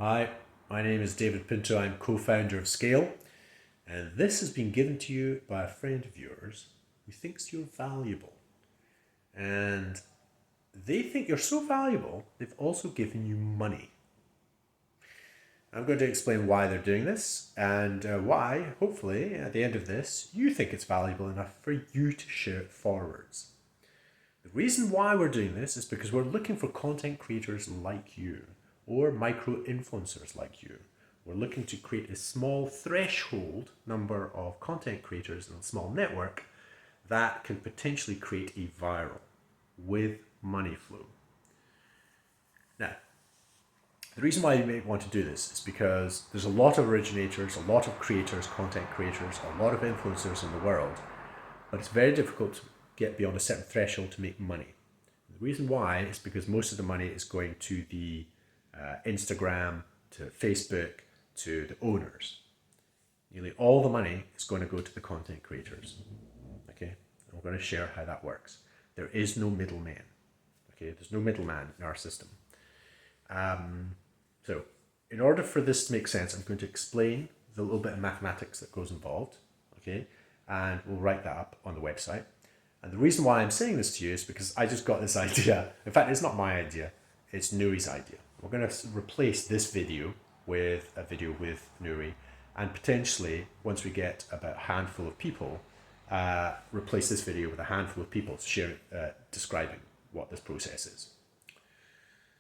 Hi, my name is David Pinto. I'm co-founder of Scale, and this has been given to you by a friend of yours who thinks you're valuable. And they think you're so valuable, they've also given you money. I'm going to explain why they're doing this and why, hopefully, at the end of this, you think it's valuable enough for you to share it forwards. The reason why we're doing this is because we're looking for content creators like you or micro influencers like you. We're looking to create a small threshold number of content creators in a small network that can potentially create a viral with money flow. Now, the reason why you may want to do this is because there's a lot of originators, a lot of creators, content creators, a lot of influencers in the world, but it's very difficult to get beyond a certain threshold to make money. The reason why is because most of the money is going to the Instagram, to Facebook, to the owners. Nearly all the money is going to go to the content creators. Okay, and we're going to share how that works. There is no middleman. Okay, there's no middleman in our system. So, in order for this to make sense, I'm going to explain the little bit of mathematics that goes involved. Okay, and we'll write that up on the website. And the reason why I'm saying this to you is because I just got this idea. In fact, it's not my idea, it's Nuri's idea. We're going to replace this video with a video with Nuri, and potentially, once we get about a handful of people, replace this video with a handful of people describing what this process is.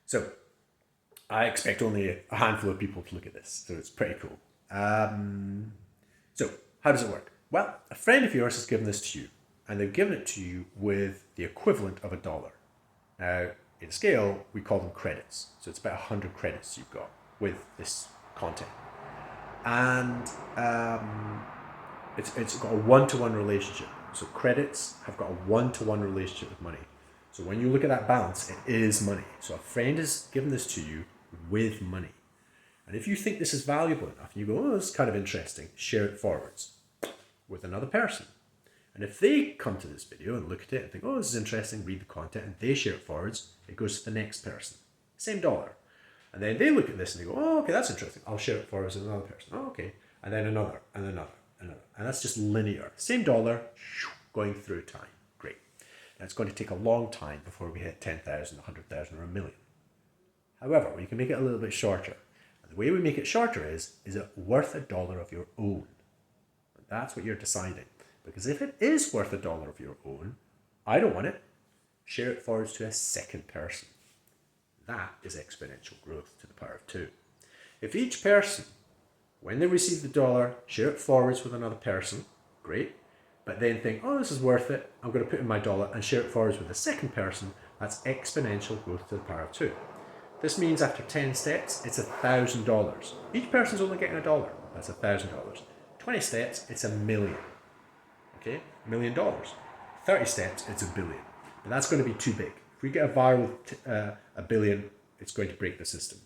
So, I expect only a handful of people to look at this, so it's pretty cool. So, how does it work? Well, a friend of yours has given this to you, and they've given it to you with the equivalent of $1. Now, in Scale, we call them credits. So it's about 100 credits you've got with this content. And it's got a one-to-one relationship. So credits have got a one-to-one relationship with money. So when you look at that balance, it is money. So a friend has given this to you with money. And if you think this is valuable enough, and you go, oh, this is kind of interesting, share it forwards with another person. And if they come to this video and look at it and think, oh, this is interesting, read the content, and they share it forwards, it goes to the next person. Same dollar. And then they look at this and they go, oh, okay, that's interesting. I'll share it forwards with another person. Oh, okay. And then another, and another, and another. And that's just linear. Same dollar, going through time. Great. Now it's going to take a long time before we hit 10,000, 100,000, or a million. However, we can make it a little bit shorter. And the way we make it shorter is it worth $1 of your own? And that's what you're deciding. Because if it is worth $1 of your own, I don't want it, share it forwards to a second person. That is exponential growth to the power of 2. If each person, when they receive the dollar, share it forwards with another person, great, but then think, oh, this is worth it, I'm going to put in my dollar and share it forwards with a second person, that's exponential growth to the power of 2. This means after 10 steps, it's $1,000. Each person's only getting $1, that's $1,000. 20 steps, it's $1 million. Okay, $1 million. 30 steps, it's $1 billion. But that's going to be too big. If we get a viral $1 billion, it's going to break the system.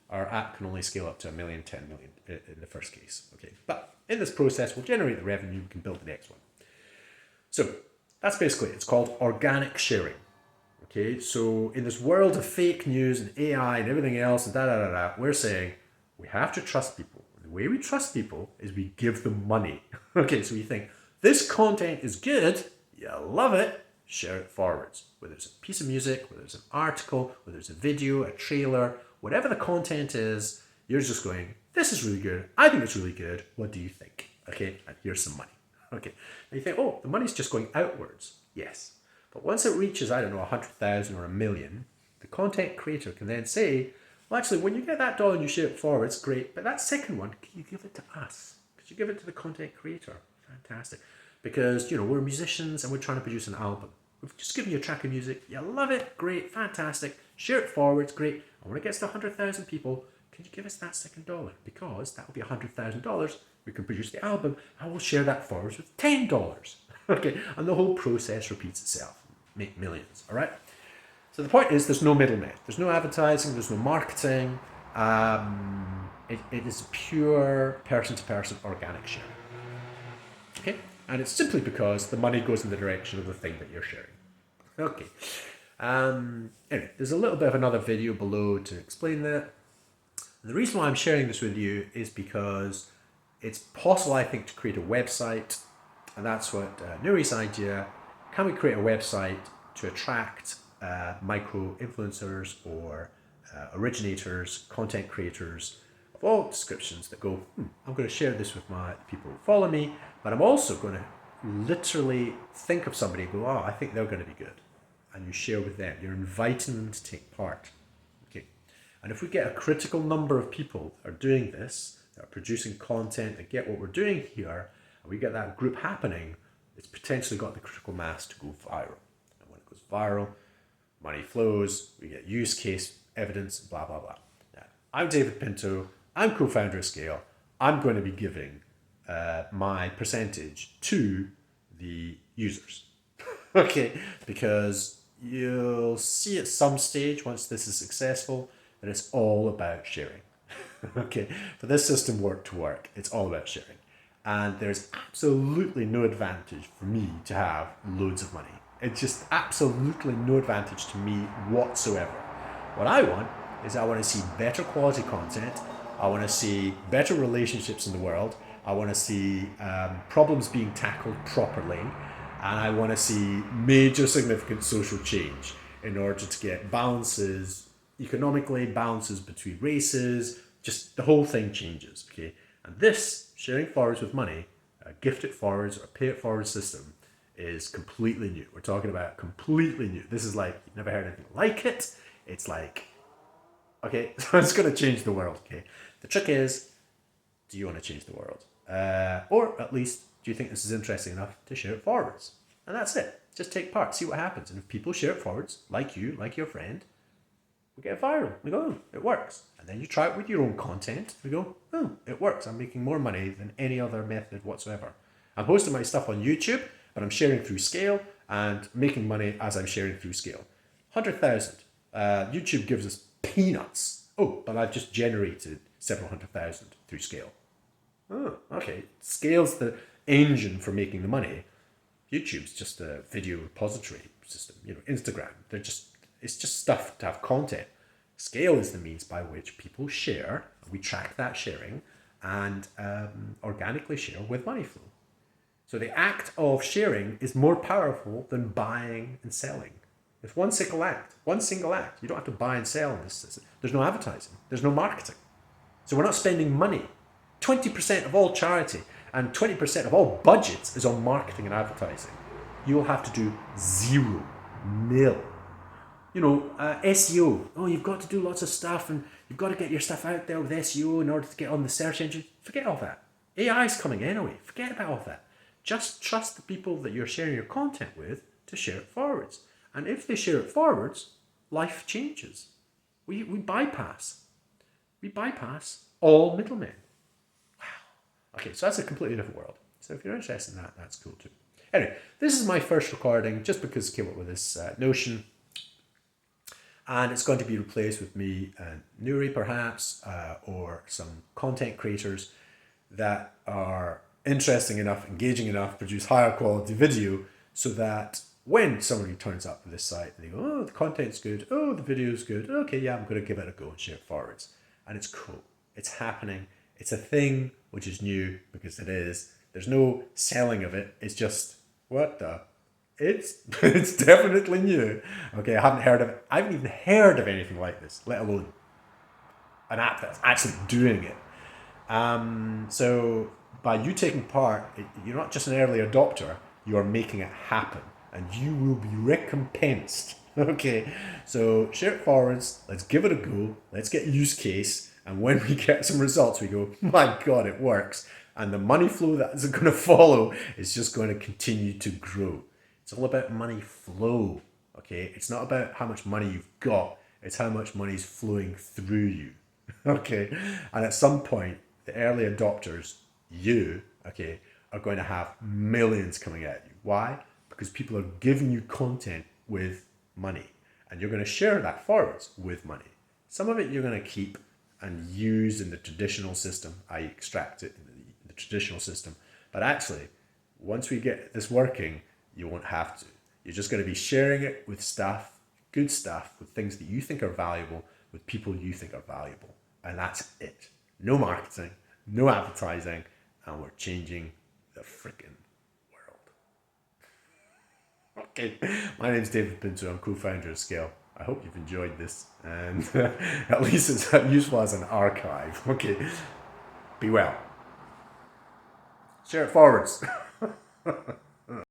Our app can only scale up to $1 million, 10 million in the first case. Okay, but in this process, we'll generate the revenue, we can build the next one. So that's basically it. It's called organic sharing. Okay, so in this world of fake news and AI and everything else and we're saying we have to trust people. The way we trust people is we give them money. Okay, so we think, this content is good, you love it, share it forwards. Whether it's a piece of music, whether it's an article, whether it's a video, a trailer, whatever the content is, you're just going, this is really good, I think it's really good, what do you think? Okay, and here's some money. Okay, and you think, oh, the money's just going outwards. Yes, but once it reaches, I don't know, 100,000 or 1 million, the content creator can then say, well, actually, when you get that dollar and you share it forwards, great, but that second one, can you give it to us? Could you give it to the content creator? Fantastic. Because, we're musicians and we're trying to produce an album. We've just given you a track of music. You love it. Great. Fantastic. Share it forwards. Great. And when it gets to 100,000 people, can you give us that second dollar? Because that will be $100,000. We can produce the album and we'll share that forwards with $10. Okay. And the whole process repeats itself. Make millions. All right. So the point is there's no middleman. There's no advertising. There's no marketing. It is pure person-to-person organic sharing. Okay, and it's simply because the money goes in the direction of the thing that you're sharing. Okay. Anyway, there's a little bit of another video below to explain that. The reason why I'm sharing this with you is because it's possible, I think, to create a website, and that's what Nuri's idea. Can we create a website to attract micro influencers or originators, content creators of all descriptions that go, I'm going to share this with my people who follow me, but I'm also going to literally think of somebody and go, oh, I think they're going to be good. And you share with them. You're inviting them to take part. Okay. And if we get a critical number of people that are doing this, that are producing content, that get what we're doing here, and we get that group happening, it's potentially got the critical mass to go viral. And when it goes viral, money flows, we get use case evidence, blah, blah, blah. Now, I'm David Pinto. I'm co-founder of Scale. I'm going to be giving my percentage to the users. Okay, because you'll see at some stage, once this is successful, that it's all about sharing. Okay, for this system to work, it's all about sharing. And there's absolutely no advantage for me to have loads of money. It's just absolutely no advantage to me whatsoever. What I want is I want to see better quality content. I want to see better relationships in the world. I want to see problems being tackled properly. And I want to see major significant social change in order to get balances, economically, balances between races, just the whole thing changes, okay? And this, sharing forwards with money, a gift it forwards or pay it forward system, is completely new. We're talking about completely new. This is like, you've never heard anything like it. It's like, okay, so it's going to change the world, okay? The trick is, do you want to change the world? Or at least, do you think this is interesting enough to share it forwards? And that's it. Just take part, see what happens. And if people share it forwards, like you, like your friend, we get it viral. We go, oh, it works. And then you try it with your own content. We go, oh, it works. I'm making more money than any other method whatsoever. I'm posting my stuff on YouTube, but I'm sharing through Scale and making money as I'm sharing through Scale. 100,000. YouTube gives us peanuts. Oh, but I've just generated several 100,000 through Scale. Oh, okay. Scale's the engine for making the money. YouTube's just a video repository system. Instagram, it's just stuff to have content. Scale is the means by which people share. We track that sharing and organically share with money flow. So the act of sharing is more powerful than buying and selling. It's one single act. You don't have to buy and sell in this system. There's no advertising. There's no marketing. So we're not spending money. 20% of all charity and 20% of all budgets is on marketing and advertising. You'll have to do zero, nil. SEO. Oh, you've got to do lots of stuff and you've got to get your stuff out there with SEO in order to get on the search engine. Forget all that. AI's coming anyway. Forget about all that. Just trust the people that you're sharing your content with to share it forwards. And if they share it forwards, life changes. We bypass all middlemen. Wow. Okay, so that's a completely different world. So if you're interested in that, that's cool too. Anyway, this is my first recording just because I came up with this notion. And it's going to be replaced with me and Nuri perhaps, or some content creators that are interesting enough, engaging enough, produce higher quality video so that when somebody turns up with this site and they go, oh, the content's good, oh, the video's good, okay, yeah, I'm going to give it a go and share it forwards. And it's cool. It's happening. It's a thing which is new because it is. There's no selling of it. It's just, what the? It's definitely new. Okay, I haven't even heard of anything like this, let alone an app that's actually doing it. So by you taking part, you're not just an early adopter, you are making it happen and you will be recompensed. Okay, so share it forwards, let's give it a go, let's get use case, and when we get some results, we go, my God, it works. And the money flow that is going to follow is just going to continue to grow. It's all about money flow, okay? It's not about how much money you've got. It's how much money is flowing through you, okay? And at some point, the early adopters, okay, are going to have millions coming at you. Why? Because people are giving you content with money. And you're going to share that forwards with money. Some of it you're going to keep and use in the traditional system. I extract it in the traditional system. But actually, once we get this working, you won't have to. You're just going to be sharing it with stuff, good stuff, with things that you think are valuable, with people you think are valuable. And that's it. No marketing, no advertising, and we're changing the freaking world. Okay, my name's David Pinto. I'm co-founder of Scale. I hope you've enjoyed this, and at least it's useful as an archive. Okay, be well. Share it forwards.